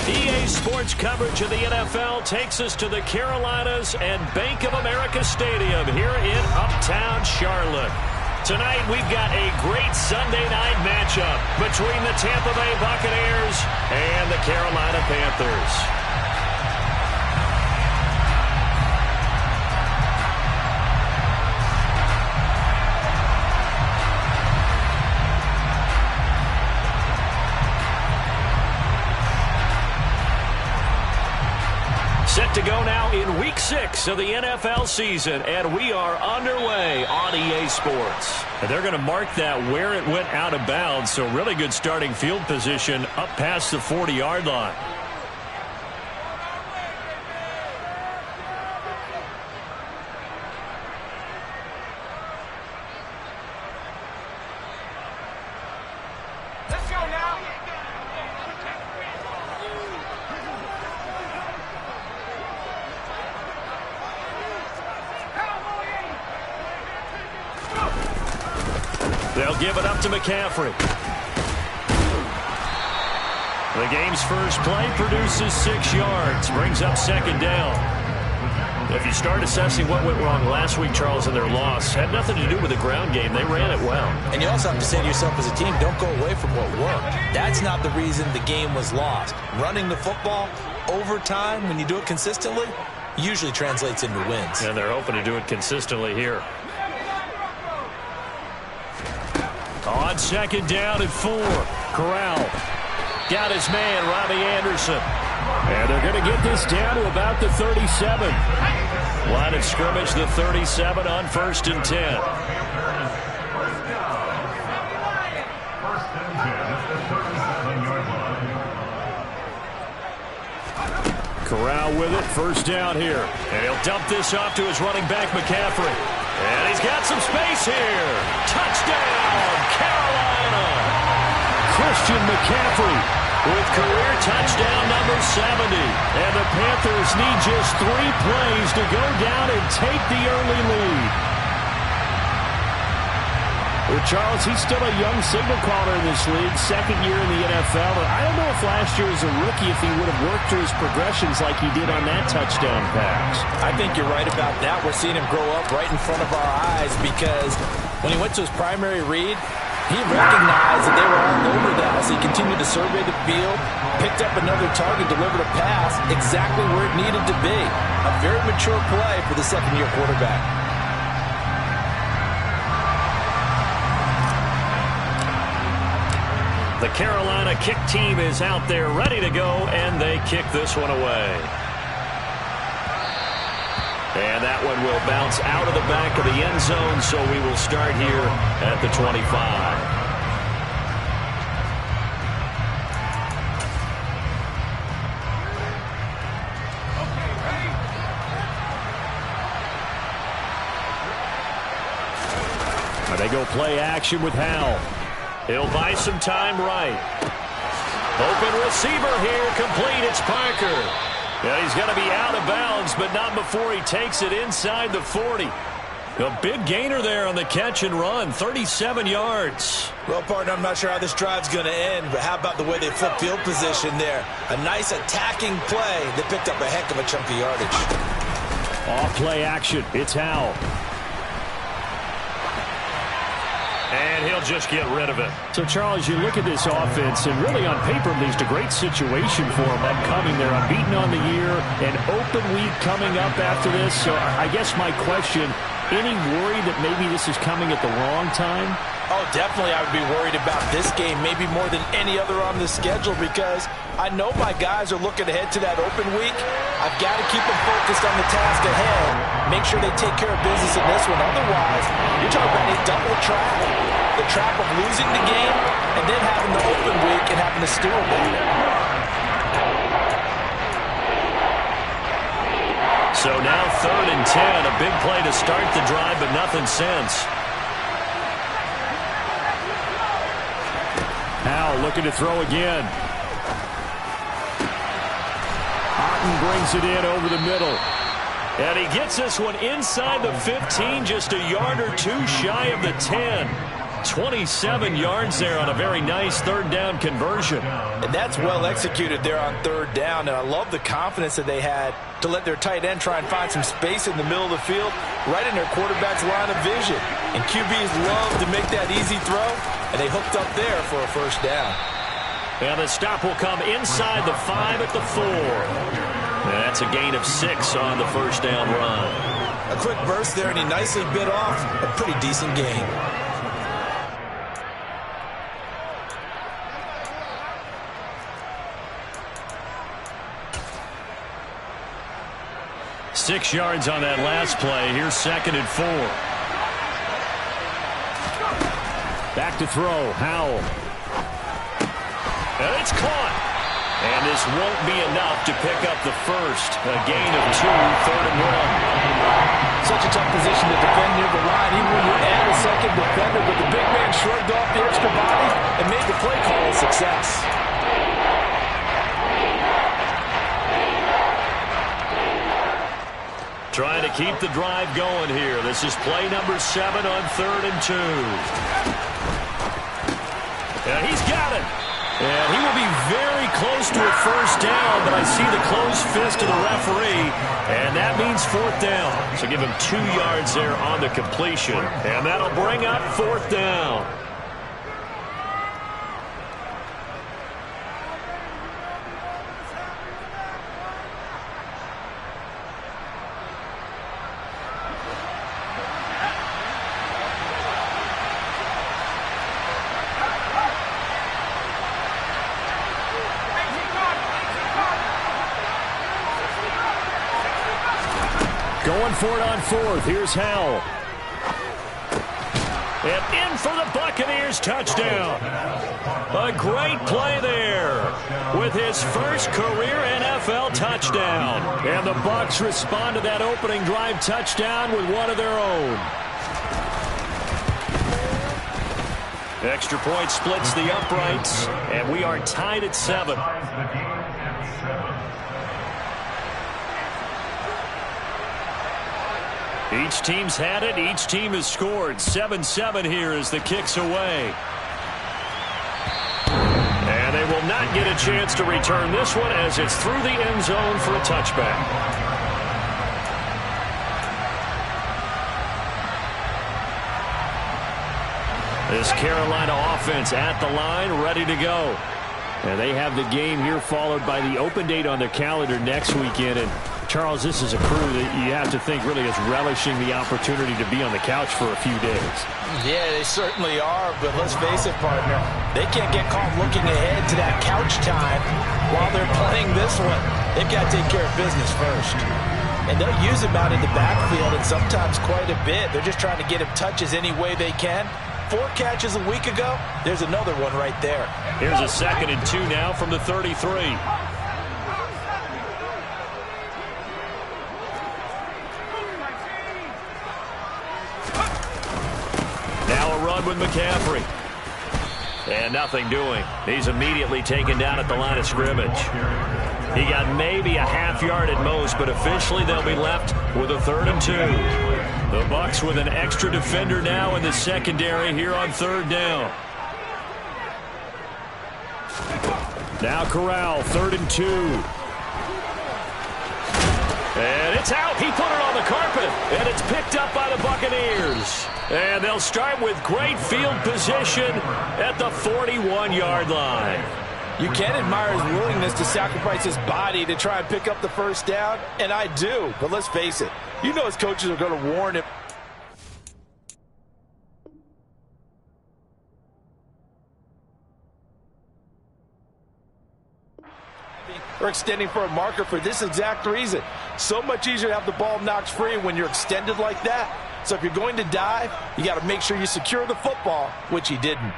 EA Sports coverage of the NFL takes us to the Carolinas and Bank of America Stadium here in Uptown Charlotte. Tonight, we've got a great Sunday night matchup between the Tampa Bay Buccaneers and the Carolina Panthers. Set to go now in Week 6 of the NFL season, and we are underway on EA Sports. And they're going to mark that where it went out of bounds, so really good starting field position up past the 40-yard line. Let's go now. They'll give it up to McCaffrey. The game's first play produces 6 yards, brings up second down. If you start assessing what went wrong last week, Charles, in their loss, had nothing to do with the ground game. They ran it well. And you also have to say to yourself as a team, don't go away from what worked. That's not the reason the game was lost. Running the football over time, when you do it consistently, usually translates into wins. And they're hoping to do it consistently here. On second down and 4, Corral got his man, Robbie Anderson. And they're going to get this down to about the 37. Line of scrimmage, the 37 on 1st and 10. Corral with it, first down here. And he'll dump this off to his running back, McCaffrey. And he's got some space here. Touchdown, Carolina. Christian McCaffrey with career touchdown number 70. And the Panthers need just 3 plays to go down and take the early lead. Well, Charles, he's still a young signal caller in this league, second year in the NFL. I don't know if last year as a rookie if he would have worked through his progressions like he did on that touchdown pass. I think you're right about that. We're seeing him grow up right in front of our eyes because when he went to his primary read, he recognized that they were all over that. So he continued to survey the field, picked up another target, delivered a pass exactly where it needed to be. A very mature play for the second-year quarterback. The Carolina kick team is out there ready to go, and they kick this one away. And that one will bounce out of the back of the end zone, so we will start here at the 25. They go play action with Howell. He'll buy some time right. Open receiver here, complete. It's Parker. Yeah, he's going to be out of bounds, but not before he takes it inside the 40. A big gainer there on the catch and run, 37 yards. Well, partner, I'm not sure how this drive's going to end, but how about the way they flip field position there? A nice attacking play that picked up a heck of a chunk of yardage. Off play action. It's Howell. And he'll just get rid of it. So, Charles, you look at this offense, and really on paper, leads to great situation for them upcoming. They're unbeaten on the year, an open week coming up after this. So I guess my question, any worry that maybe this is coming at the wrong time? Oh, definitely I would be worried about this game, maybe more than any other on the schedule, because I know my guys are looking ahead to that open week. I've got to keep them focused on the task ahead, make sure they take care of business in this one. Otherwise, you're talking about a double trap. The trap of losing the game and then having the open week and having to steal it. So now 3rd and 10, a big play to start the drive, but nothing since. Howell looking to throw again. Otten brings it in over the middle. And he gets this one inside the 15, just a yard or two shy of the 10. 27 yards there on a very nice third down conversion. And that's well executed there on third down. And I love the confidence that they had to let their tight end try and find some space in the middle of the field, right in their quarterback's line of vision. And QBs love to make that easy throw, and they hooked up there for a first down. And the stop will come inside the 5 at the 4. And that's a gain of 6 on the first down run. A quick burst there, and he nicely bit off a pretty decent gain. Six yards on that last play. Here's 2nd and 4. Back to throw. Howell. And it's caught. And this won't be enough to pick up the first. A gain of 2, 3rd and 1. Such a tough position to defend near the line, even when you add a second defender. But the big man shrugged off the extra body and made the play call a success. Trying to keep the drive going here. This is play number 7 on 3rd and 2. And he's got it. And he will be very close to a first down, but I see the closed fist of the referee, and that means 4th down. So give him 2 yards there on the completion, and that'll bring up 4th down. Going for it on 4th. Here's Howell. And in for the Buccaneers touchdown. A great play there with his first career NFL touchdown. And the Bucs respond to that opening drive touchdown with one of their own. Extra point splits the uprights, and we are tied at 7. Each team's had it. Each team has scored. 7-7 here as the kick's away. And they will not get a chance to return this one as it's through the end zone for a touchback. This Carolina offense at the line, ready to go. And they have the game here followed by the open date on their calendar next weekend. And Charles, this is a crew that you have to think really is relishing the opportunity to be on the couch for a few days. Yeah, they certainly are, but let's face it, partner, they can't get caught looking ahead to that couch time while they're playing this one. They've got to take care of business first. And they'll use him out in the backfield, and sometimes quite a bit. They're just trying to get him touches any way they can. 4 catches a week ago, there's another one right there. Here's a 2nd and 2 now from the 33. With McCaffrey. And nothing doing. He's immediately taken down at the line of scrimmage. He got maybe a half yard at most, but officially they'll be left with a 3rd and 2. The Bucs with an extra defender now in the secondary here on 3rd down. Now Corral, 3rd and 2. And it's out. He put it on the carpet, and it's picked up by the Buccaneers. And they'll start with great field position at the 41-yard line. You can admire his willingness to sacrifice his body to try and pick up the first down, and I do. But let's face it, you know his coaches are going to warn him. Or extending for a marker for this exact reason. So much easier to have the ball knocked free when you're extended like that. So if you're going to dive, you got to make sure you secure the football, which he didn't.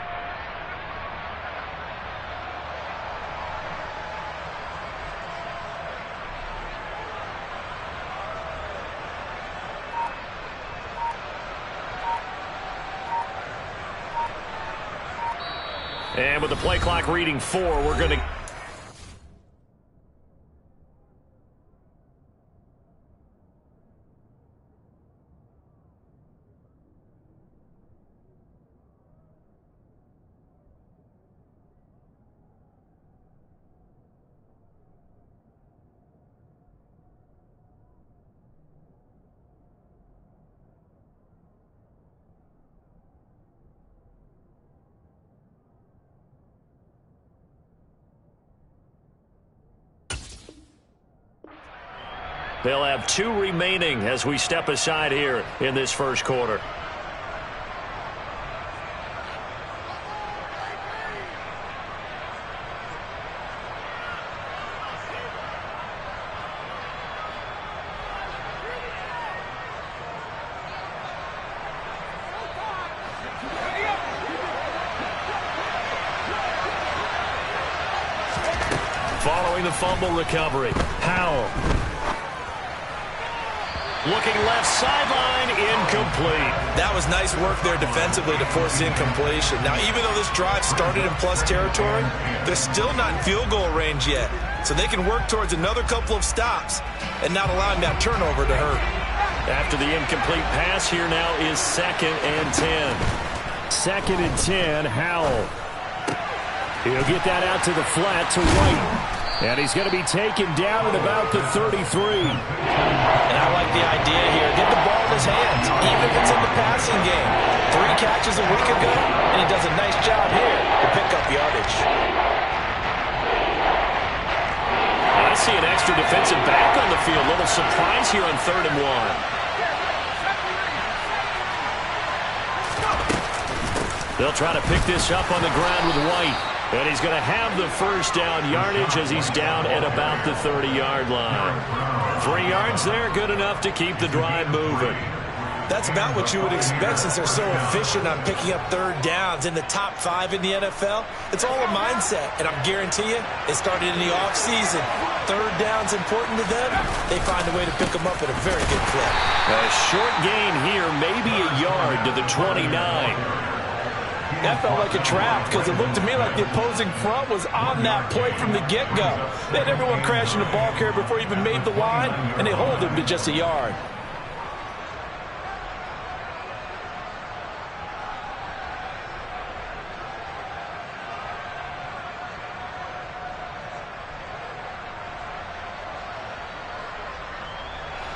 And with the play clock reading 4, we're going to... They'll have 2 remaining as we step aside here in this first quarter. Following the fumble recovery, Howell. Looking left sideline, incomplete. That was nice work there defensively to force incompletion. Now, even though this drive started in plus territory, they're still not in field goal range yet. So they can work towards another couple of stops and not allowing that turnover to hurt. After the incomplete pass, here now is 2nd and 10. 2nd and 10, Howell. He'll get that out to the flat to White. And he's going to be taken down at about the 33. And I like the idea here. Get the ball in his hands, even if it's in the passing game. 3 catches a week ago, and he does a nice job here to pick up yardage. I see an extra defensive back on the field. Little surprise here on 3rd and 1. They'll try to pick this up on the ground with White. And he's going to have the first down yardage as he's down at about the 30-yard line. 3 yards there, good enough to keep the drive moving. That's about what you would expect since they're so efficient on picking up 3rd downs in the top 5 in the NFL. It's all a mindset, and I guarantee you it started in the offseason. 3rd down's important to them. They find a way to pick them up at a very good clip. A short gain here, maybe a yard to the 29. That felt like a trap because it looked to me like the opposing front was on that play from the get-go. They had everyone crashing the ball carrier before he even made the line, and they hold him to just a yard.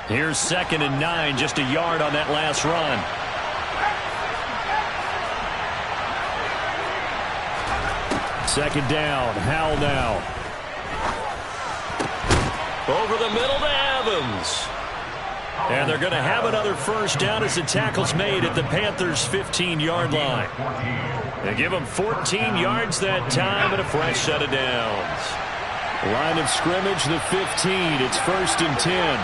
Here's 2nd and 9, just a yard on that last run. Second down, Howell now. Over the middle to Evans. And they're going to have another first down as the tackle's made at the Panthers' 15-yard line. They give them 14 yards that time and a fresh set of downs. Line of scrimmage, the 15. It's 1st and 10.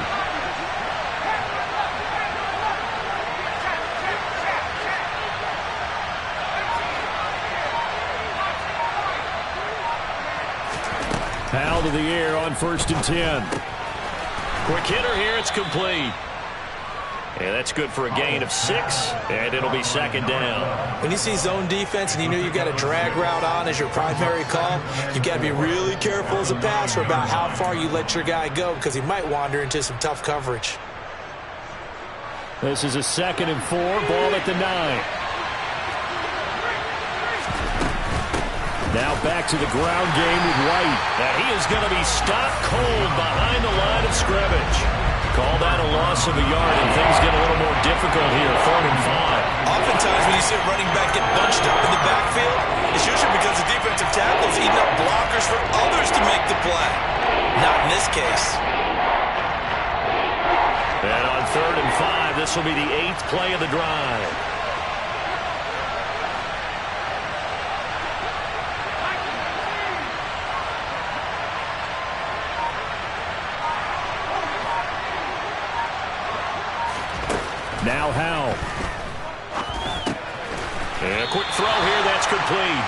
Howell to the air on 1st and 10. Quick hitter here, it's complete. And that's good for a gain of 6, and it'll be 2nd down. When you see zone defense and you know you've got a drag route on as your primary call, you've got to be really careful as a passer about how far you let your guy go because he might wander into some tough coverage. This is a 2nd and 4, ball at the 9. Now back to the ground game with White. And he is going to be stopped cold behind the line of scrimmage. Call that a loss of a yard, and things get a little more difficult here, 4th and 5. Oftentimes when you see a running back get bunched up in the backfield, it's usually because the defensive tackle is eating up blockers for others to make the play. Not in this case. And on 3rd and 5, this will be the 8th play of the drive. Now Howell. And a quick throw here, that's complete.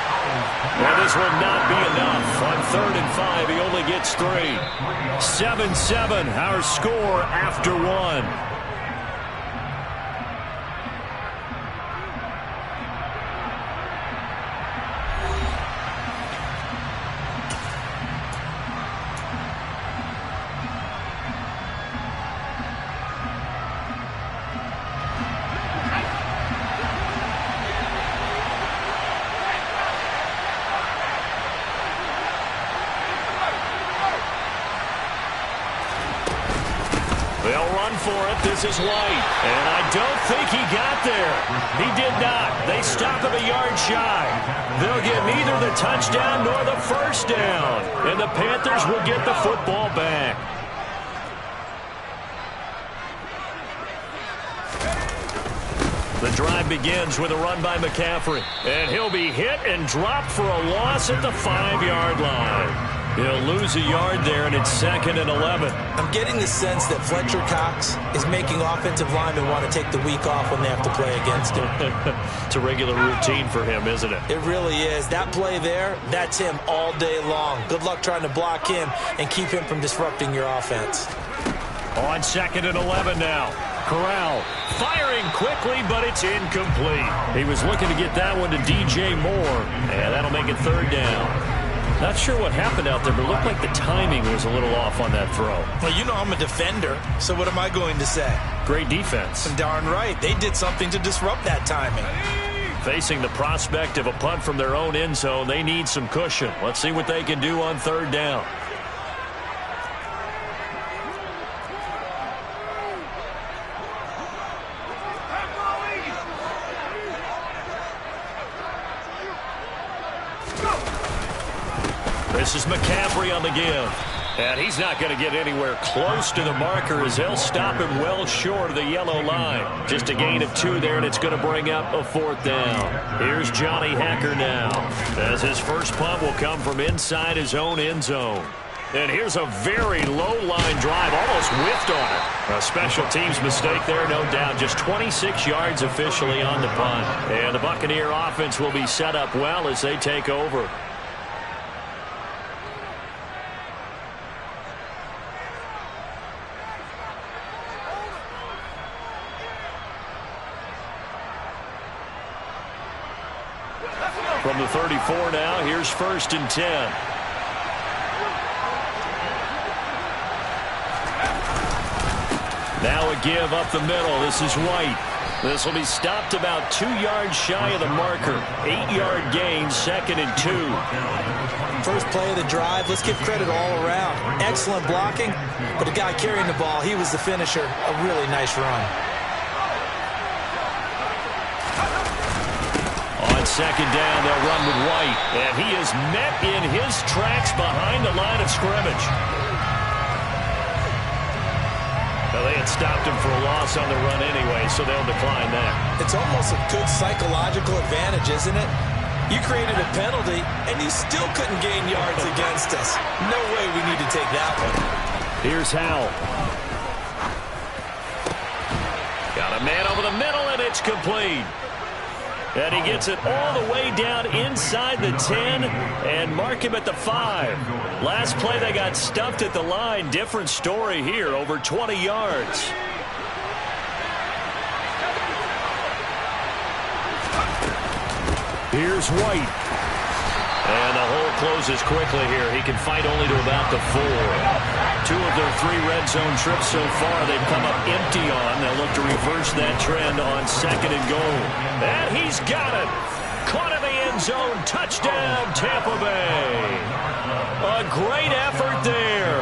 And this will not be enough. On 3rd and 5, he only gets 3. 7-7, our score after 1. They'll run for it. This is White. And I don't think he got there. He did not. They stop him a yard shy. They'll get neither the touchdown nor the first down. And the Panthers will get the football back. drive begins with a run by McCaffrey. And he'll be hit and dropped for a loss at the 5-yard line. He'll lose a yard there, and it's 2nd and 11. I'm getting the sense that Fletcher Cox is making offensive linemen want to take the week off when they have to play against him. It's a regular routine for him, isn't it? It really is. That play there, that's him all day long. Good luck trying to block him and keep him from disrupting your offense. On 2nd and 11 now. Corral firing quickly, but it's incomplete. He was looking to get that one to DJ Moore, and that'll make it 3rd down. Not sure what happened out there, but it looked like the timing was a little off on that throw. Well, you know I'm a defender, so what am I going to say? Great defense. Darn right. They did something to disrupt that timing. Facing the prospect of a punt from their own end zone, they need some cushion. Let's see what they can do on 3rd down. This is McCaffrey on the give. And he's not going to get anywhere close to the marker as they'll stop him well short of the yellow line. Just a gain of 2 there, and it's going to bring up a 4th down. Here's Johnny Hacker now, as his first punt will come from inside his own end zone. And here's a very low-line drive, almost whiffed on it. A special teams mistake there, no doubt. Just 26 yards officially on the punt. And the Buccaneer offense will be set up well as they take over. From the 34 now, here's 1st and 10. Now a give up the middle. This is White. This will be stopped about 2 yards shy of the marker. 8-yard gain, 2nd and 2. First play of the drive. Let's give credit all around. Excellent blocking, but the guy carrying the ball, he was the finisher. A really nice run. On 2nd down, they'll run with White. And he is met in his tracks behind the line of scrimmage. Well, they had stopped him for a loss on the run anyway, so they'll decline that. It's almost a good psychological advantage, isn't it? You created a penalty, and you still couldn't gain yards against us. No way we need to take that one. Here's Howell. Got a man over the middle, and it's complete. And he gets it all the way down inside the 10 and mark him at the 5. Last play, they got stuffed at the line. Different story here, over 20 yards. Here's White. And the hole closes quickly here. He can fight only to about the 4. 2 of their 3 red zone trips so far they've come up empty on. They'll look to reverse that trend on 2nd and goal. And he's got it. Caught in the end zone. Touchdown, Tampa Bay. A great effort there.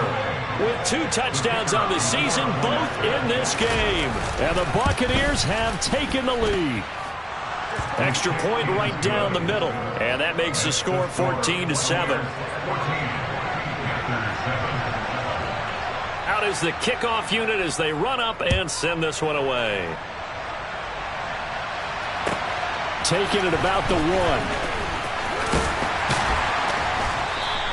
With 2 touchdowns on the season, both in this game. And the Buccaneers have taken the lead. Extra point right down the middle. And that makes the score 14-7. Out is the kickoff unit as they run up and send this one away. Taken at about the 1.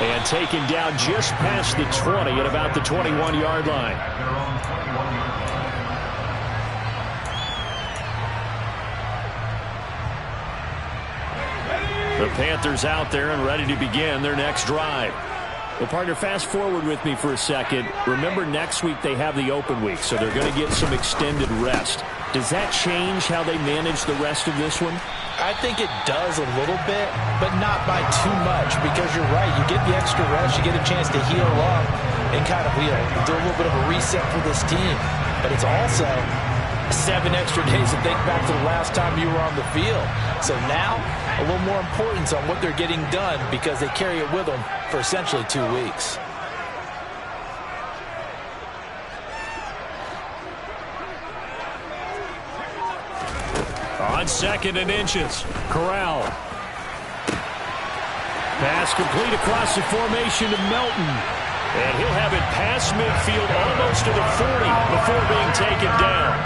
And taken down just past the 20 at about the 21-yard line. The Panthers out there and ready to begin their next drive. Well, partner, fast forward with me for a second. Remember, next week they have the open week, so they're going to get some extended rest. Does that change how they manage the rest of this one? I think it does a little bit, but not by too much, because you're right. You get the extra rest, you get a chance to heal up and kind of do a little bit of a reset for this team. But it's also 7 extra days to think back to the last time you were on the field. So now, a little more importance on what they're getting done because they carry it with them for essentially 2 weeks. On 2nd and inches, Corral. Pass complete across the formation to Melton. And he'll have it past midfield almost to the 40 before being taken down.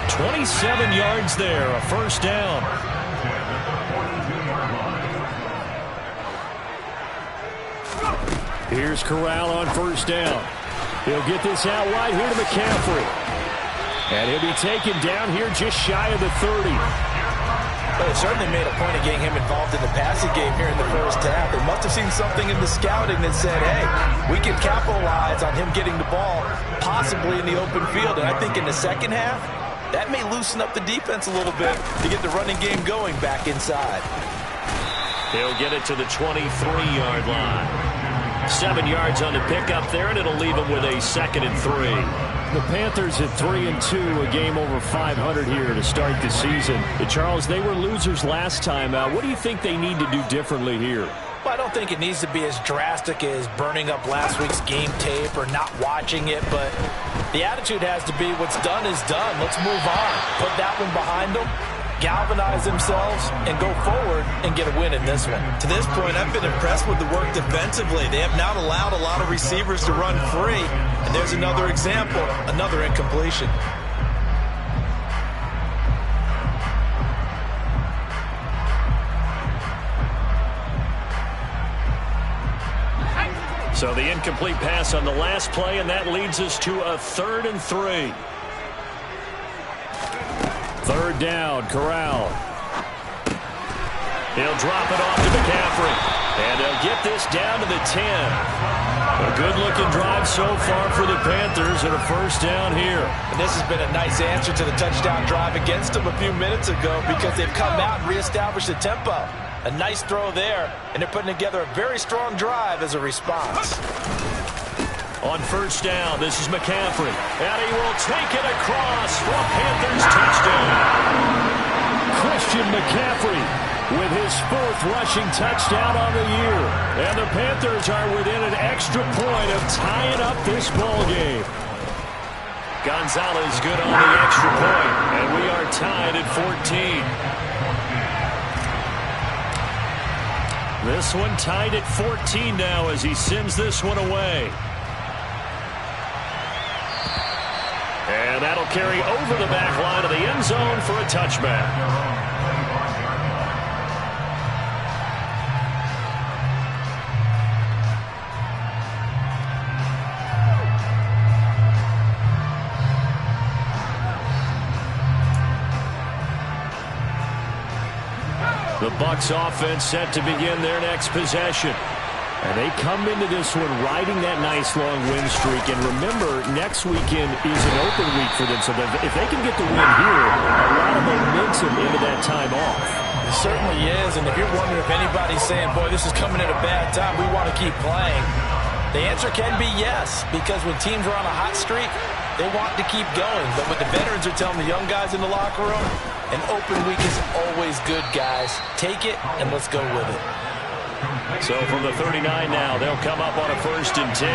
27 yards there, a first down. Here's Corral on first down. He'll get this out wide here to McCaffrey. And he'll be taken down here just shy of the 30. Well, they certainly made a point of getting him involved in the passing game here in the first half. They must have seen something in the scouting that said, hey, we can capitalize on him getting the ball, possibly in the open field. And I think in the second half, that may loosen up the defense a little bit to get the running game going back inside. He'll get it to the 23-yard line. 7 yards on the pickup there, and it'll leave him with a 2nd and 3. The Panthers at 3-2, a game over 500 here to start the season. Charles, they were losers last time out. What do you think they need to do differently here? Well, I don't think it needs to be as drastic as burning up last week's game tape or not watching it, but the attitude has to be what's done is done. Let's move on. Put that one behind them, galvanize themselves, and go forward and get a win in this one. To this point, I've been impressed with the work defensively. They have not allowed a lot of receivers to run free. And there's another example, another incompletion. So the incomplete pass on the last play, and that leads us to a 3rd and 3. 3rd down, Corral. He'll drop it off to McCaffrey. And they'll get this down to the 10. A good-looking drive so far for the Panthers and a first down here. And this has been a nice answer to the touchdown drive against them a few minutes ago because they've come out and reestablished the tempo. A nice throw there, and they're putting together a very strong drive as a response. On first down, this is McCaffrey. And he will take it across for a Panthers touchdown. Christian McCaffrey with his 4th rushing touchdown on the year. And the Panthers are within an extra point of tying up this ball game. Gonzalez good on the extra point, and we are tied at 14. This one tied at 14 now as he sends this one away. And that'll carry over the back line of the end zone for a touchback. The Bucs offense set to begin their next possession. And they come into this one riding that nice long win streak. And remember, next weekend is an open week for them. So if they can get the win here, a lot of momentum into that time off. It certainly is. And if you're wondering if anybody's saying, boy, this is coming at a bad time, we want to keep playing, the answer can be yes. Because when teams are on a hot streak, they want to keep going. But what the veterans are telling the young guys in the locker room, an open week is always good, guys. Take it, and let's go with it. So from the 39 now, they'll come up on a 1st and 10.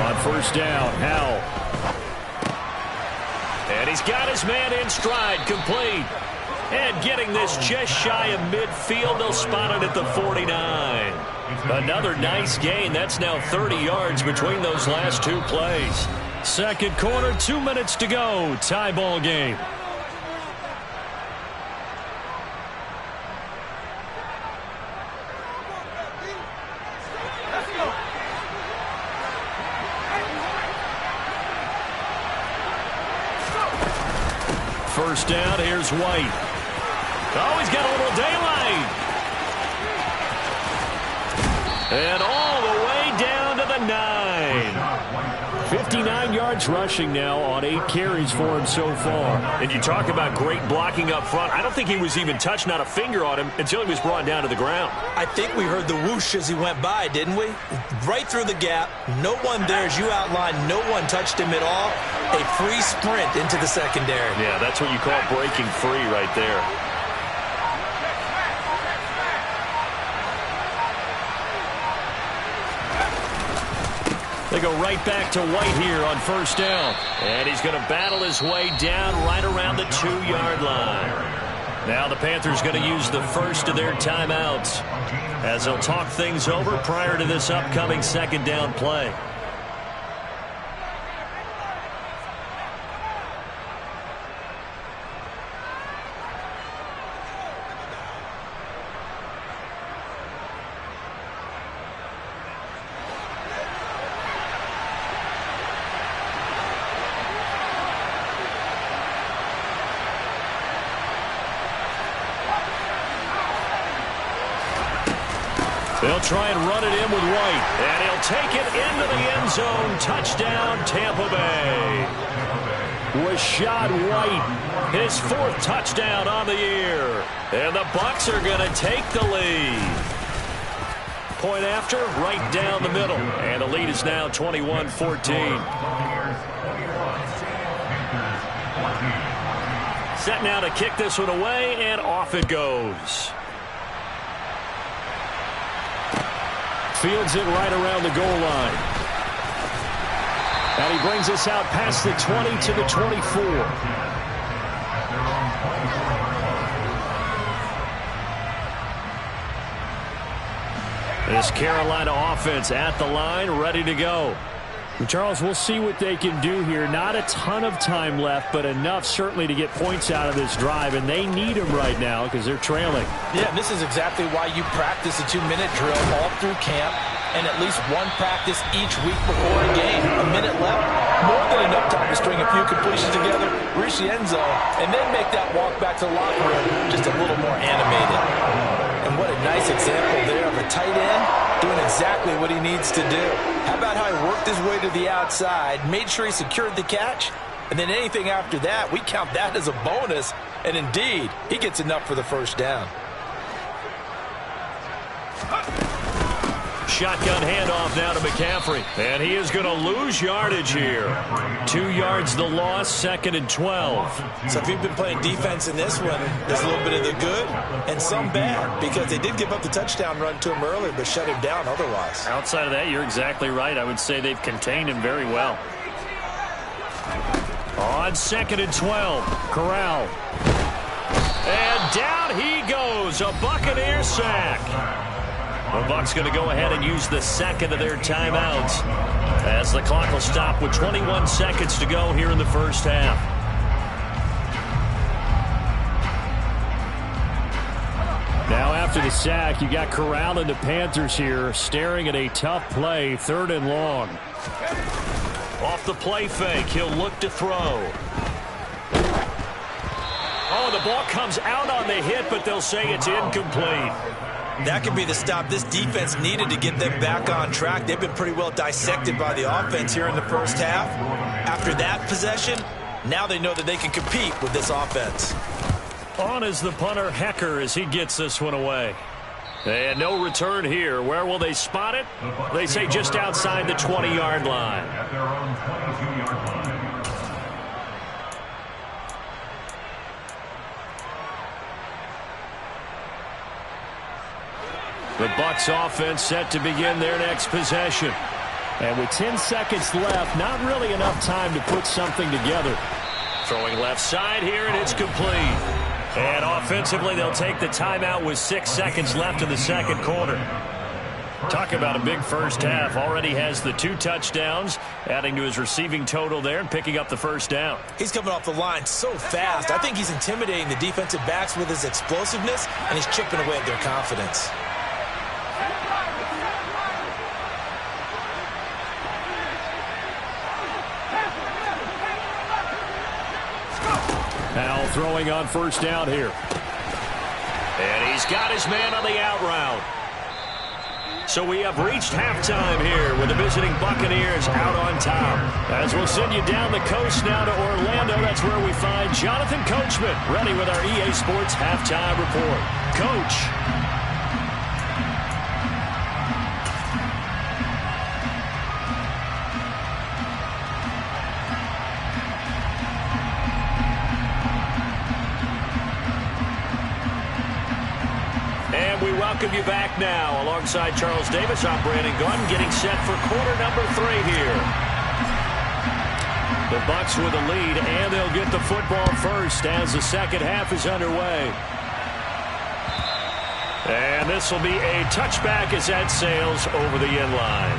On first down, Howell. And he's got his man in stride, complete. And getting this just shy of midfield, they'll spot it at the 49. Another nice gain. That's now 30 yards between those last 2 plays. Second quarter, 2 minutes to go. Tie ball game. First down, here's White. Oh, he's got a little daylight. And all the way down to the 9. 59 yards rushing now on 8 carries for him so far. And you talk about great blocking up front. I don't think he was even touched, not a finger on him, until he was brought down to the ground. I think we heard the whoosh as he went by, didn't we? Right through the gap. No one there, as you outlined. No one touched him at all. A free sprint into the secondary. Yeah, that's what you call breaking free right there. They go right back to White here on first down. And he's going to battle his way down right around the 2-yard line. Now the Panthers going to use the first of their timeouts as they'll talk things over prior to this upcoming second down play. try and run it in with White. And he'll take it into the end zone. Touchdown, Tampa Bay. Rashad White, his 4th touchdown on the year. And the Bucs are going to take the lead. Point after, right down the middle. And the lead is now 21-14. Set now to kick this one away, and off it goes. Fields it right around the goal line. And he brings us out past the 20 to the 24. This Carolina offense at the line, ready to go. And Charles, we'll see what they can do here. Not a ton of time left, but enough certainly to get points out of this drive, and they need them right now because they're trailing. Yeah, and this is exactly why you practice a 2-minute drill all through camp and at least one practice each week before a game. A minute left, more than enough time to string a few completions together, reach the end zone, and then make that walk back to the locker room just a little more animated. And what a nice example there of a tight end doing exactly what he needs to do. How about how he worked his way to the outside, made sure he secured the catch, and then anything after that, we count that as a bonus. And indeed, he gets enough for the first down. Shotgun handoff now to McCaffrey. And he is going to lose yardage here. 2 yards the loss, 2nd and 12. So if you've been playing defense in this one, there's a little bit of the good and some bad, because they did give up the touchdown run to him earlier, but shut him down otherwise. Outside of that, you're exactly right. I would say they've contained him very well. On 2nd and 12, Corral. And down he goes, a Buccaneer sack. The Bucs going to go ahead and use the 2nd of their timeouts as the clock will stop with 21 seconds to go here in the first half. Now after the sack, you got Corral and the Panthers here staring at a tough play, 3rd and long. Off the play fake, he'll look to throw. Oh, the ball comes out on the hit, but they'll say it's incomplete. That could be the stop this defense needed to get them back on track. They've been pretty well dissected by the offense here in the first half. After that possession, now they know that they can compete with this offense. On is the punter, Hecker, as he gets this one away. And no return here. Where will they spot it? They say just outside the 20-yard line. At their own 22-yard line. The Bucs offense set to begin their next possession. And with 10 seconds left, not really enough time to put something together. Throwing left side here, and it's complete. And offensively, they'll take the timeout with 6 seconds left in the second quarter. Talk about a big first half. Already has the 2 touchdowns, adding to his receiving total there and picking up the first down. He's coming off the line so fast. I think he's intimidating the defensive backs with his explosiveness, and he's chipping away at their confidence. Now throwing on first down here. And he's got his man on the out route. So we have reached halftime here with the visiting Buccaneers out on top. As we'll send you down the coast now to Orlando, that's where we find Jonathan Coachman, ready with our EA Sports halftime report. Coach. We welcome you back now. Alongside Charles Davis, I'm Brandon Gunn, getting set for quarter number 3 here. The Bucs with a lead, and they'll get the football first as the second half is underway. And this will be a touchback as that sails over the end line.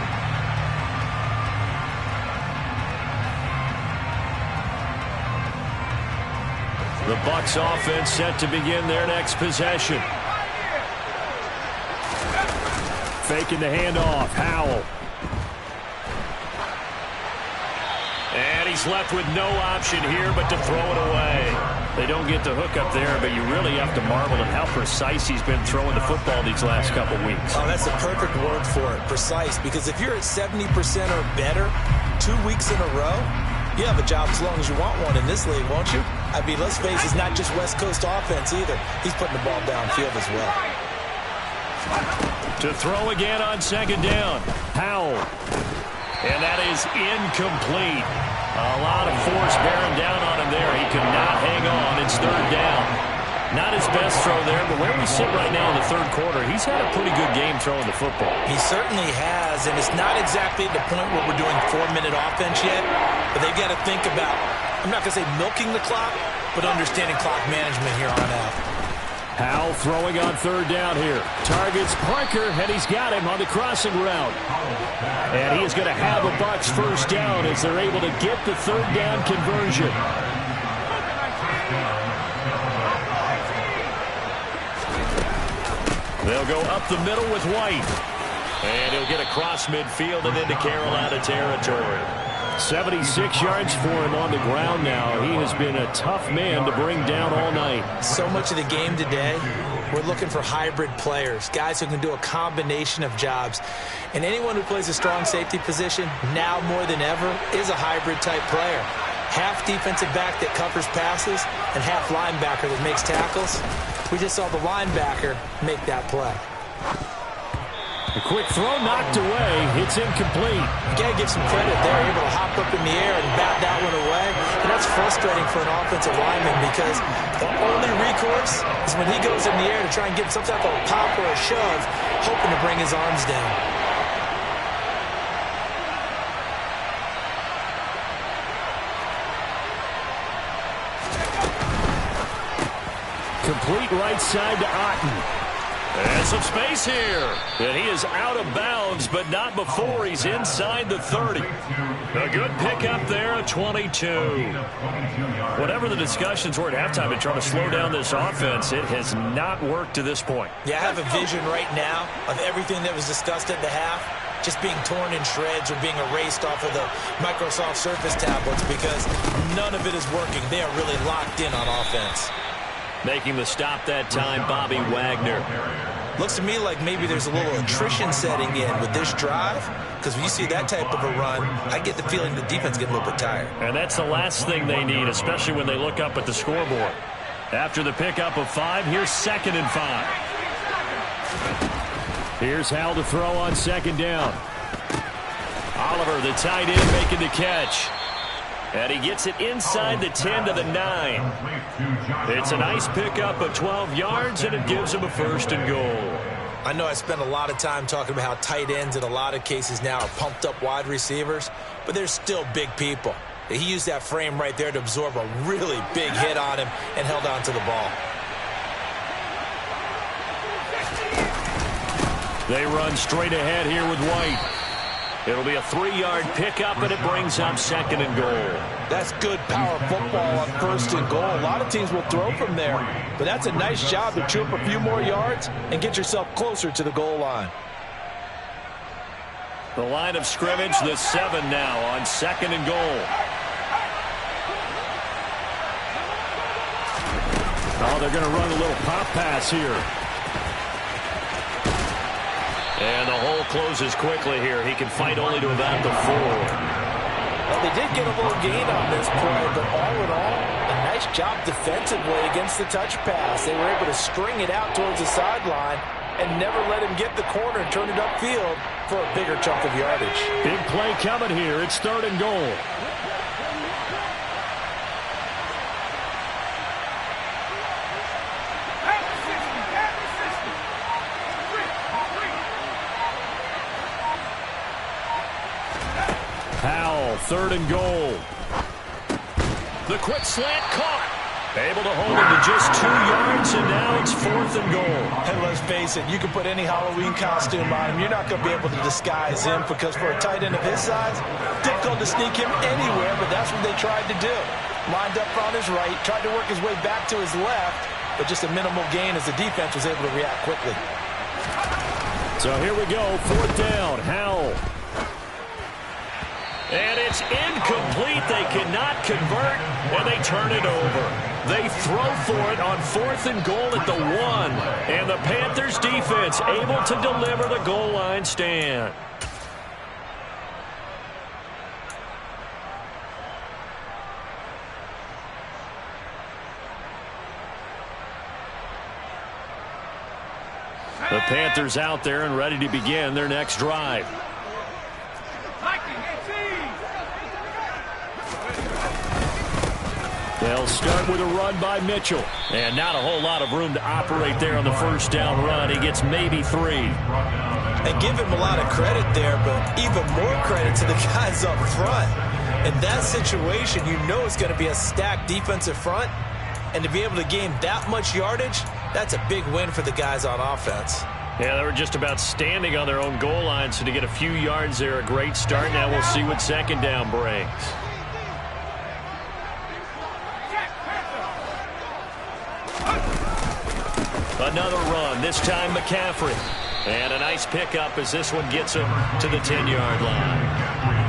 The Bucs offense set to begin their next possession. Faking the handoff, Howell. And he he's left with no option here but to throw it away. They don't get the hook up there, but you really have to marvel at how precise he's been throwing the football these last couple weeks. Oh, that's the perfect word for it, precise, because if you're at 70% or better 2 weeks in a row, you have a job as long as you want one in this league, won't you? I mean, let's face it, it's not just West Coast offense either. He's putting the ball downfield as well. To throw again on second down. Howell. And that is incomplete. A lot of force bearing down on him there. He could not hang on. It's third down. Not his best throw there, but where we sit right now in the third quarter, he's had a pretty good game throwing the football. He certainly has, and it's not exactly at the point where we're doing 4-minute offense yet, but they've got to think about, I'm not going to say milking the clock, but understanding clock management here on out. Howell throwing on third down here. Targets Parker, and he's got him on the crossing route. And he is going to have a Bucs first down as they're able to get the third down conversion. They'll go up the middle with White. And he'll get across midfield and into Carolina territory. 76 yards for him on the ground now. He has been a tough man to bring down all night. So much of the game today, we're looking for hybrid players, guys who can do a combination of jobs. And anyone who plays a strong safety position, now more than ever, is a hybrid type player. Half defensive back that covers passes and half linebacker that makes tackles. We just saw the linebacker make that play. A quick throw knocked away. It's incomplete. You got to give some credit. They're able to hop up in the air and bat that one away. And that's frustrating for an offensive lineman because the only recourse is when he goes in the air to try and get some type of a pop or a shove, hoping to bring his arms down. Complete right side to Otten. And some space here. And he is out of bounds, but not before he's inside the 30. A good pickup there, a 22. Whatever the discussions were at halftime in trying to slow down this offense, it has not worked to this point. Yeah, I have a vision right now of everything that was discussed at the half just being torn in shreds or being erased off of the Microsoft Surface tablets because none of it is working. They are really locked in on offense. Making the stop that time, Bobby Wagner. Looks to me like maybe there's a little attrition setting in with this drive, because when you see that type of a run, I get the feeling the defense gets a little bit tired. And that's the last thing they need, especially when they look up at the scoreboard. After the pickup of 5, here's 2nd and 5. Here's Howell to throw on second down. Oliver, the tight end, making the catch. And he gets it inside the 10 to the 9. It's a nice pickup of 12 yards, and it gives him a 1st and goal. I know I spent a lot of time talking about how tight ends in a lot of cases now are pumped up wide receivers, but they're still big people. He used that frame right there to absorb a really big hit on him and held on to the ball. They run straight ahead here with White. It'll be a 3-yard pickup, and it brings up 2nd and goal. That's good power football on 1st and goal. A lot of teams will throw from there, but that's a nice job to chew up a few more yards and get yourself closer to the goal line. The line of scrimmage, the 7 now on 2nd and goal. Oh, they're going to run a little pop pass here. And the hole closes quickly here. He can fight only to about the 4. Well, they did get a little gain on this play, but all in all, a nice job defensively against the touch pass. They were able to string it out towards the sideline and never let him get the corner and turn it upfield for a bigger chunk of yardage. Big play coming here. It's 3rd and goal. Howell, 3rd and goal. The quick slant caught. Able to hold him to just 2 yards, and now it's 4th and goal. And let's face it, you can put any Halloween costume on him. You're not going to be able to disguise him because for a tight end of his size, difficult to sneak him anywhere, but that's what they tried to do. Lined up on his right, tried to work his way back to his left, but just a minimal gain as the defense was able to react quickly. So here we go, 4th down, Howell. And it's incomplete. They cannot convert, and they turn it over. They throw for it on 4th and goal at the 1. And the Panthers defense able to deliver the goal line stand. The Panthers out there and ready to begin their next drive. They'll start with a run by Mitchell. And not a whole lot of room to operate there on the first down run. He gets maybe 3. And give him a lot of credit there, but even more credit to the guys up front. In that situation, you know it's going to be a stacked defensive front. And to be able to gain that much yardage, that's a big win for the guys on offense. Yeah, they were just about standing on their own goal line, so to get a few yards there, a great start. Now we'll see what second down brings. Another run, this time McCaffrey. And a nice pickup as this one gets him to the 10-yard line.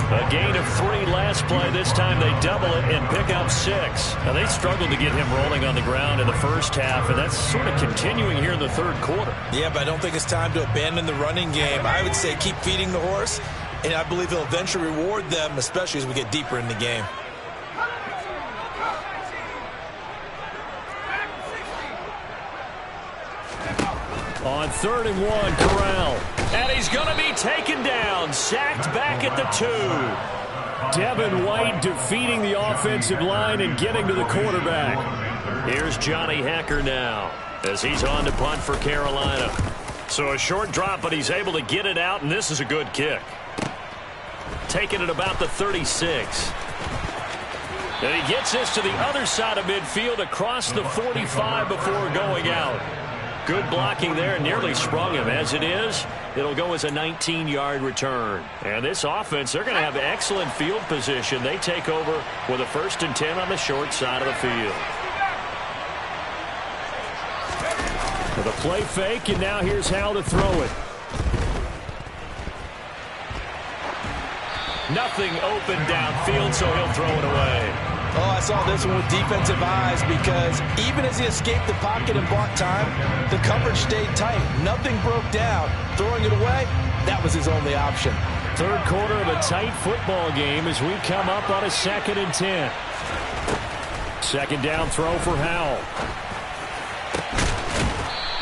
A gain of 3 last play. This time they double it and pick up 6. Now they struggled to get him rolling on the ground in the first half, and that's sort of continuing here in the third quarter. Yeah, but I don't think it's time to abandon the running game. I would say keep feeding the horse, and I believe he'll eventually reward them, especially as we get deeper in the game. On 3rd and 1, Corral. And he's going to be taken down, sacked back at the 2. Devin White defeating the offensive line and getting to the quarterback. Here's Johnny Hecker now as he's on to punt for Carolina. So a short drop, but he's able to get it out, and this is a good kick. Taking it about the 36. And he gets this to the other side of midfield across the 45 before going out. Good blocking there, nearly sprung him. As it is, it'll go as a 19-yard return. And this offense, they're going to have excellent field position. They take over with a 1st and 10 on the short side of the field. With a play fake, and now here's how to throw it. Nothing open downfield, so he'll throw it away. Oh, I saw this one with defensive eyes because even as he escaped the pocket and bought time, the coverage stayed tight. Nothing broke down. Throwing it away, that was his only option. Third quarter of a tight football game as we come up on a 2nd and 10. Second down throw for Howell.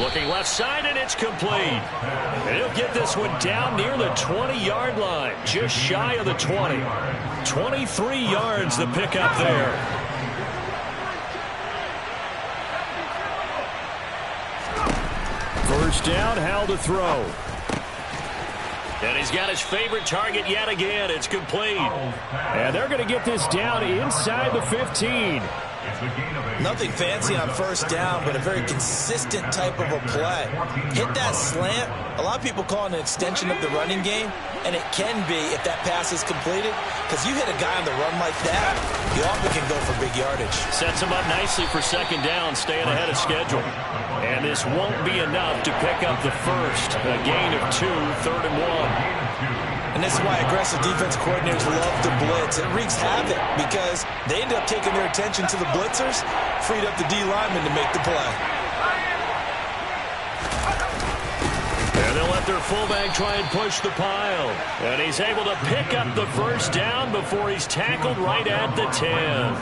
Looking left side, and it's complete. And he'll get this one down near the 20-yard line, just shy of the 20. 23 yards the pickup there. First down, Howell to throw. And he's got his favorite target yet again. It's complete. And they're going to get this down inside the 15. Nothing fancy on first down, but a very consistent type of a play. Hit that slant. A lot of people call it an extension of the running game, and it can be if that pass is completed, because you hit a guy on the run like that, you often can go for big yardage. Sets him up nicely for second down, staying ahead of schedule. And this won't be enough to pick up the first. A gain of 2, 3rd and 1. And this is why aggressive defense coordinators love to blitz. It wreaks havoc because they end up taking their attention to the blitzers, freed up the D linemen to make the play. And they'll let their fullback try and push the pile. And he's able to pick up the first down before he's tackled right at the 10.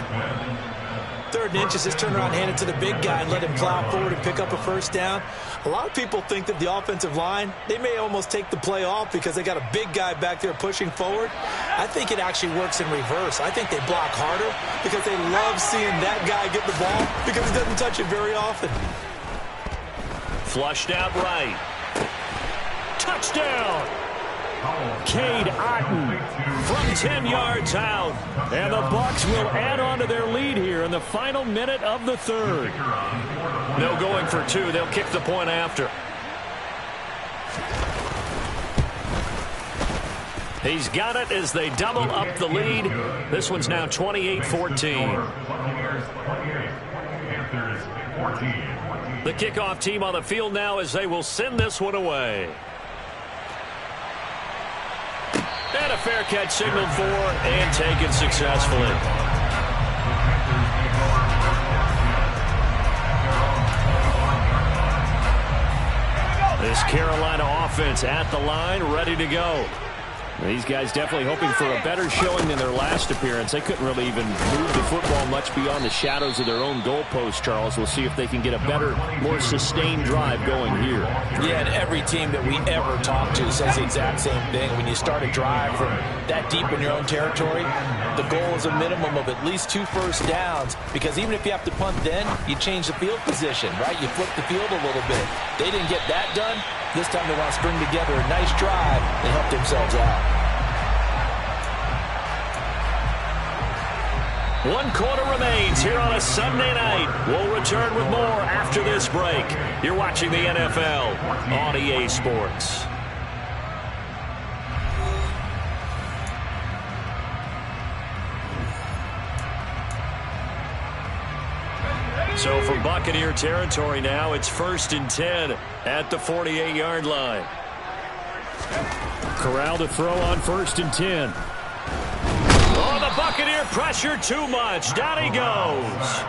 3rd and inches, just turn around, hand it to the big guy, and let him plow forward and pick up a first down. A lot of people think that the offensive line, they may almost take the play off because they got a big guy back there pushing forward. I think it actually works in reverse. I think they block harder because they love seeing that guy get the ball because he doesn't touch it very often. Flushed out right. Touchdown! Cade Otton from 10 yards out. And the Bucs will add on to their lead here in the final minute of the 3rd. No going for 2. They'll kick the point after. He's got it as they double up the lead. This one's now 28-14. The kickoff team on the field now as they will send this one away. And a fair catch signaled for and taken successfully. This Carolina offense at the line, ready to go. These guys definitely hoping for a better showing than their last appearance. They couldn't really even move the football much beyond the shadows of their own goalpost, Charles. We'll see if they can get a better, more sustained drive going here. Yeah, and every team that we ever talk to says the exact same thing. When you start a drive from that deep in your own territory, the goal is a minimum of at least 2 first downs, because even if you have to punt then, you change the field position, right? You flip the field a little bit. They didn't get that done. This time they want to string together a nice drive and help themselves out. 1 quarter remains here on a Sunday night. We'll return with more after this break. You're watching the NFL on EA Sports. So from Buccaneer territory now, it's 1st and 10 at the 48-yard line. Corral to throw on 1st and 10. Oh, the Buccaneer pressure too much. Down he goes.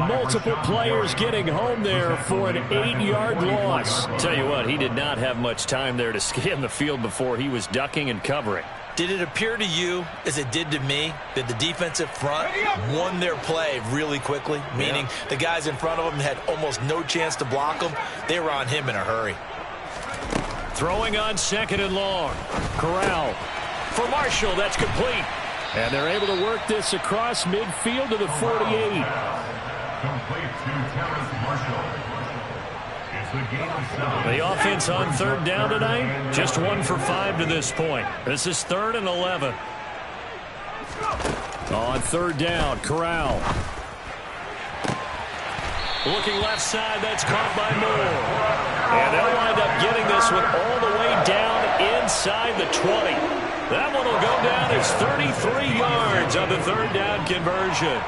Multiple players getting home there for an 8-yard loss. Tell you what, he did not have much time there to scan the field before he was ducking and covering. Did it appear to you, as it did to me, that the defensive front won their play really quickly? Meaning the guys in front of him had almost no chance to block him. They were on him in a hurry. Throwing on 2nd and long. Corral for Marshall. That's complete. And they're able to work this across midfield to the 48. Complete to Terrence Marshall. It's the game of 7. The offense on 3rd down tonight, just 1 for 5 to this point. This is 3rd and 11. On 3rd down, Corral. Looking left side, that's caught by Moore. And they'll wind up getting this one all the way down inside the 20. That one will go down as 33 yards on the 3rd down conversion.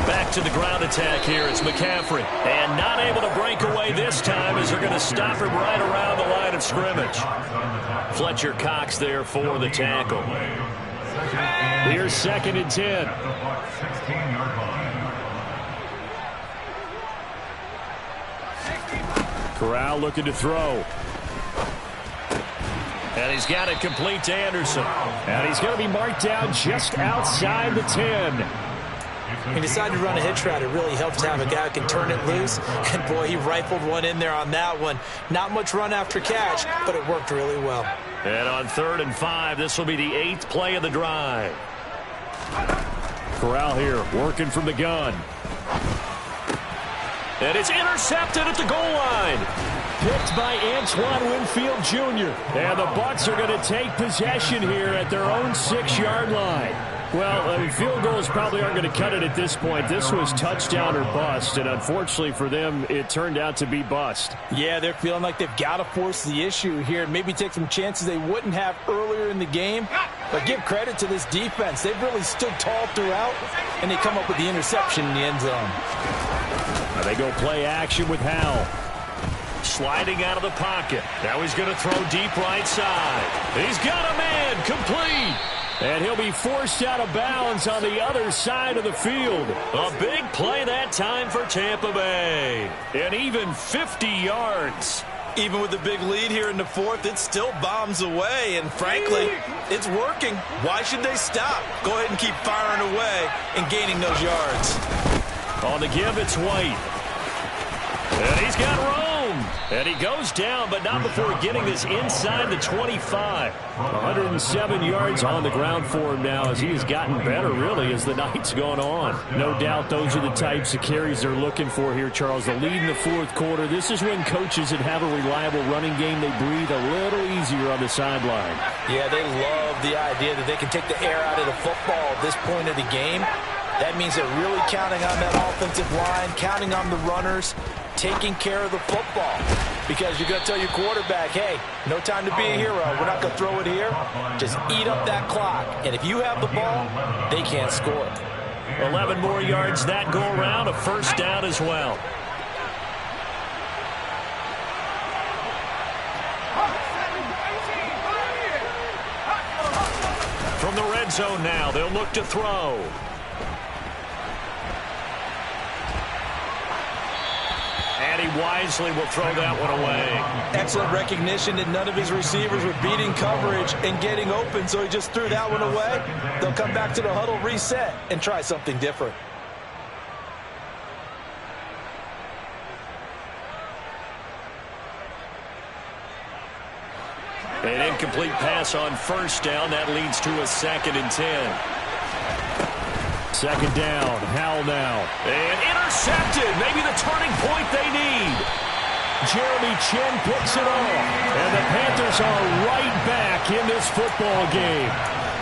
Back to the ground attack here. It's McCaffrey. And not able to break away this time as they're going to stop him right around the line of scrimmage. Fletcher Cox there for the tackle. Here's 2nd and 10. Corral looking to throw. And he's got it complete to Anderson. And he's going to be marked down just outside the 10. He decided to run a hitch route. It really helps to have a guy who can turn it loose. And, boy, he rifled one in there on that one. Not much run after catch, but it worked really well. And on 3rd and 5, this will be the 8th play of the drive. Corral here working from the gun. And it's intercepted at the goal line. Picked by Antoine Winfield Jr. And the Bucs are going to take possession here at their own 6-yard line. Well, field goals probably aren't going to cut it at this point. This was touchdown or bust, and unfortunately for them, it turned out to be bust. Yeah, they're feeling like they've got to force the issue here and maybe take some chances they wouldn't have earlier in the game. But give credit to this defense. They've really stood tall throughout, and they come up with the interception in the end zone. Now they go play action with Howell. Sliding out of the pocket. Now he's going to throw deep right side. He's got a man, complete. And he'll be forced out of bounds on the other side of the field. A big play that time for Tampa Bay. And even 50 yards. Even with the big lead here in the 4th, it still bombs away. And frankly, it's working. Why should they stop? Go ahead and keep firing away and gaining those yards. On the give, it's White. And he's got Rome. And he goes down, but not before getting this inside the 25. 107 yards on the ground for him now as he has gotten better, really, as the night's gone on. No doubt those are the types of carries they're looking for here, Charles. The lead in the 4th quarter. This is when coaches that have a reliable running game, they breathe a little easier on the sideline. Yeah, they love the idea that they can take the air out of the football at this point of the game. That means they're really counting on that offensive line, counting on the runners, taking care of the football. Because you're going to tell your quarterback, hey, no time to be a hero. We're not going to throw it here. Just eat up that clock. And if you have the ball, they can't score. 11 more yards that go around, a 1st down as well. From the red zone now, they'll look to throw. wisely will throw that one away. Excellent recognition that none of his receivers were beating coverage and getting open, so he just threw that one away. They'll come back to the huddle, reset, and try something different. An incomplete pass on first down. That leads to a 2nd and 10. Second down. Howell now. And intercepted. Maybe the turning point they need. Jeremy Chin picks it off. And the Panthers are right back in this football game.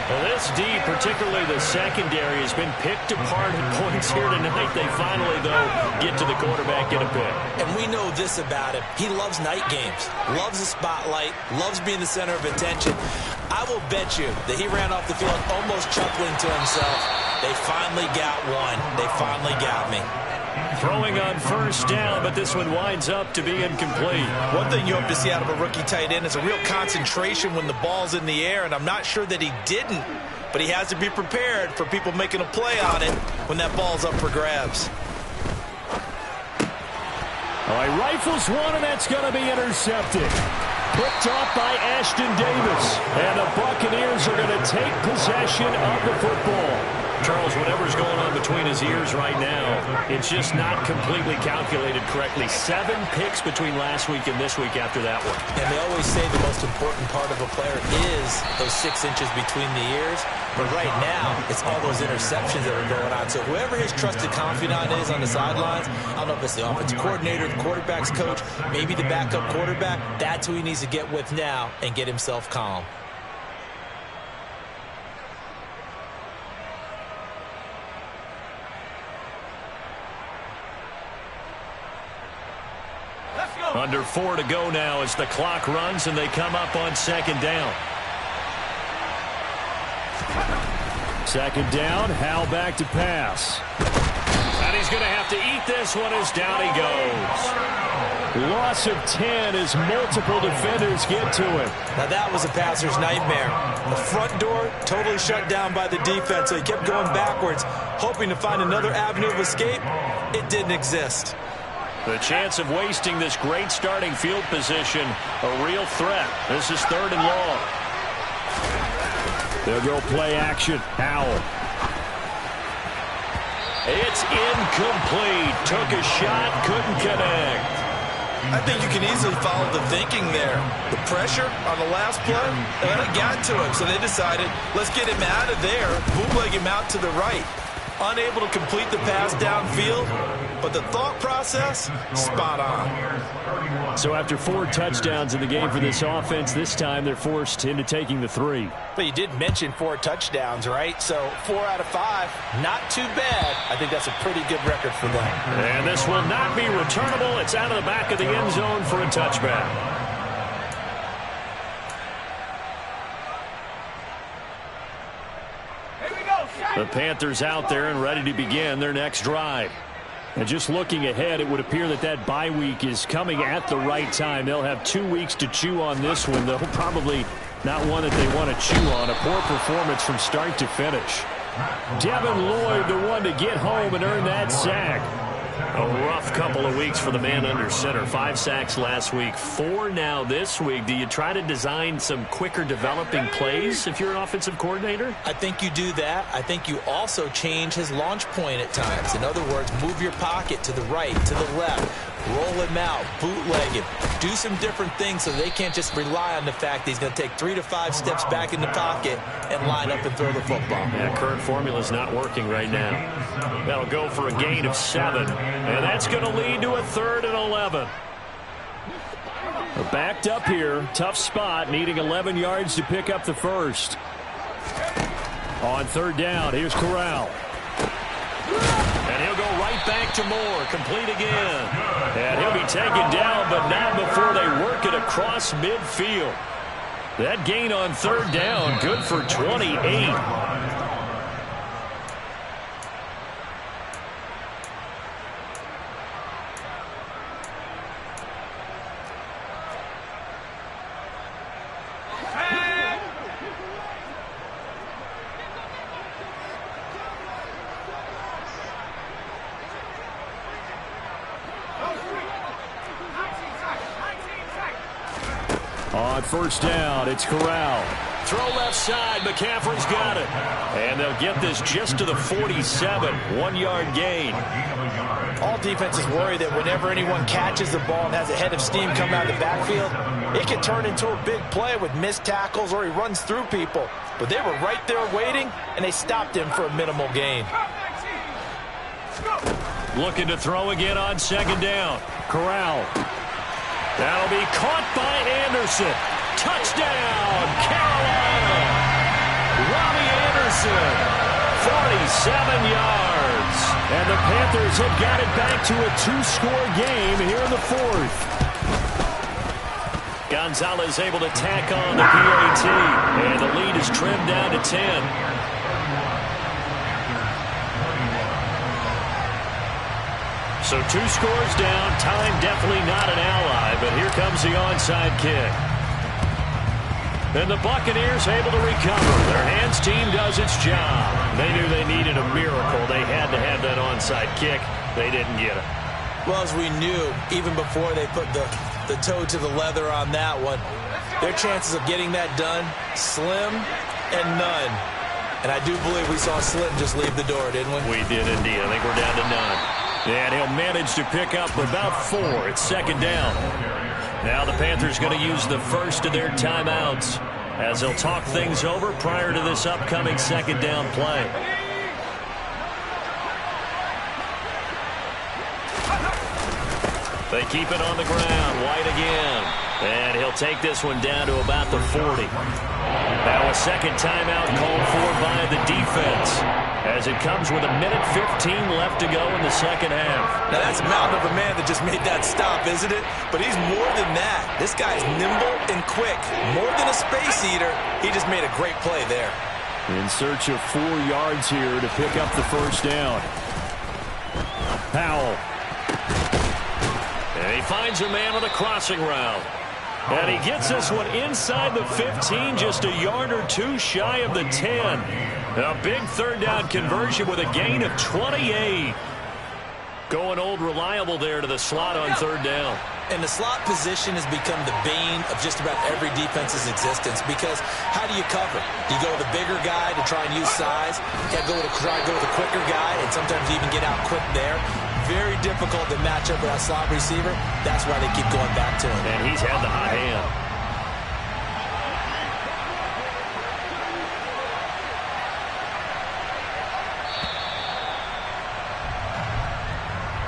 Well, this D, particularly the secondary, has been picked apart at points here tonight. They finally, though, get to the quarterback in a pick. And we know this about him. He loves night games, loves the spotlight, loves being the center of attention. I will bet you that he ran off the field almost chuckling to himself. They finally got one. They finally got me. Throwing on first down, but this one winds up to be incomplete. One thing you hope to see out of a rookie tight end is a real concentration when the ball's in the air, and I'm not sure that he didn't, but he has to be prepared for people making a play on it when that ball's up for grabs. All right, rifles one, and that's going to be intercepted. Picked off by Ashton Davis, and the Buccaneers are going to take possession of the football. Charles, whatever's going on between his ears right now, it's just not completely calculated correctly. 7 picks between last week and this week after that one. And they always say the most important part of a player is those 6 inches between the ears. But right now, it's all those interceptions that are going on. So whoever his trusted confidant is on the sidelines, I don't know if it's the offensive coordinator, the quarterback's coach, maybe the backup quarterback, that's who he needs to get with now and get himself calm. Under 4 to go now as the clock runs and they come up on 2nd down. 2nd down, Howell back to pass. And he's going to have to eat this one as down he goes. Loss of 10 as multiple defenders get to him. Now that was a passer's nightmare. The front door totally shut down by the defense, so he kept going backwards, hoping to find another avenue of escape. It didn't exist. The chance of wasting this great starting field position, a real threat. This is 3rd and long. They'll go play action. Howell. It's incomplete. Took a shot, couldn't connect. I think you can easily follow the thinking there. The pressure on the last play, and it got to him, so they decided, let's get him out of there, bootleg him out to the right. Unable to complete the pass downfield, but the thought process, spot on. So after 4 touchdowns in the game for this offense, this time they're forced into taking the 3. But you did mention 4 touchdowns, right? So 4 out of 5, not too bad. I think that's a pretty good record for them. And this will not be returnable. It's out of the back of the end zone for a touchback. The Panthers out there and ready to begin their next drive. And just looking ahead, it would appear that that bye week is coming at the right time. They'll have 2 weeks to chew on this one, though probably not one that they want to chew on. A poor performance from start to finish. Devin Lloyd, the one to get home and earn that sack. A rough couple of weeks for the man under center. 5 sacks last week, 4 now this week. Do you try to design some quicker developing plays if you're an offensive coordinator? I think you do that. I think you also change his launch point at times. In other words, move your pocket to the right, to the left, roll him out, bootleg him, do some different things so they can't just rely on the fact that he's going to take 3 to 5 steps back in the pocket and line up and throw the football. Yeah, current formula is not working right now. That'll go for a gain of 7, and that's going to lead to a 3rd and 11. We're backed up here, tough spot, needing 11 yards to pick up the first. On 3rd down, here's Corral. And he'll go right back to Moore, complete again. And he'll be taken down, but not before they work it across midfield. That gain on 3rd down, good for 28. On first down, it's Corral. Throw left side, McCaffrey's got it. And they'll get this just to the 47, 1-yard gain. All defenses worry that whenever anyone catches the ball and has a head of steam come out of the backfield, it can turn into a big play with missed tackles or he runs through people. But they were right there waiting, and they stopped him for a minimal gain. Looking to throw again on second down. Corral. That'll be caught by Anderson. Touchdown, Carolina. Robbie Anderson, 47 yards. And the Panthers have got it back to a 2-score game here in the fourth. Gonzalez able to tack on the PAT. And the lead is trimmed down to 10. So 2 scores down. Time definitely not an ally, but here comes the onside kick. And the Buccaneers able to recover. Their hands team does its job. They knew they needed a miracle. They had to have that onside kick. They didn't get it. Well, as we knew, even before they put the toe to the leather on that one, their chances of getting that done, slim and none. And I do believe we saw Slim just leave the door, didn't we? We did indeed. I think we're down to none. And he'll manage to pick up about 4. It's second down. Now the Panthers going to use the first of their timeouts as they'll talk things over prior to this upcoming second down play. They keep it on the ground. White again. And he'll take this one down to about the 40. Now a second timeout called for by the defense as it comes with 1:15 left to go in the second half. Now that's a mountain of a man that just made that stop, isn't it? But he's more than that. This guy's nimble and quick. More than a space eater. He just made a great play there. In search of 4 yards here to pick up the first down. Powell. And he finds a man on the crossing route. And he gets this one inside the 15, just a yard or 2 shy of the 10. A big third down conversion with a gain of 28. Going old reliable there to the slot on third down. And the slot position has become the bane of just about every defense's existence because how do you cover? Do you go with a bigger guy to try and use size? You got to try to go with a quicker guy and sometimes even get out quick there. Very difficult to match up with that slot receiver. That's why they keep going back to him. And he's had the hot hand.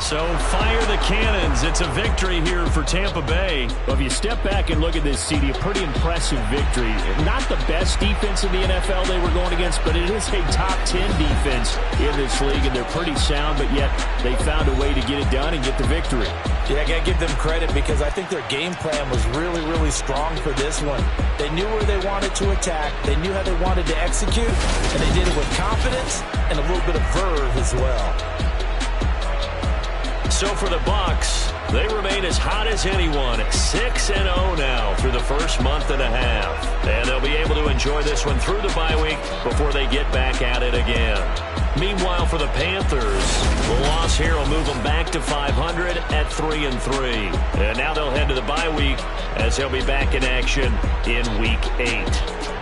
So fire the cannons. It's a victory here for Tampa Bay. Well, if you step back and look at this, CD, a pretty impressive victory. Not the best defense in the NFL they were going against, but it is a top 10 defense in this league, and they're pretty sound, but yet they found a way to get it done and get the victory. Yeah, I got to give them credit because I think their game plan was really, really strong for this one. They knew where they wanted to attack. They knew how they wanted to execute, and they did it with confidence and a little bit of verve as well. So for the Bucs, they remain as hot as anyone, 6-0 now through the first month and a half. And they'll be able to enjoy this one through the bye week before they get back at it again. Meanwhile, for the Panthers, the loss here will move them back to 500 at 3-3. And now they'll head to the bye week as they'll be back in action in Week 8.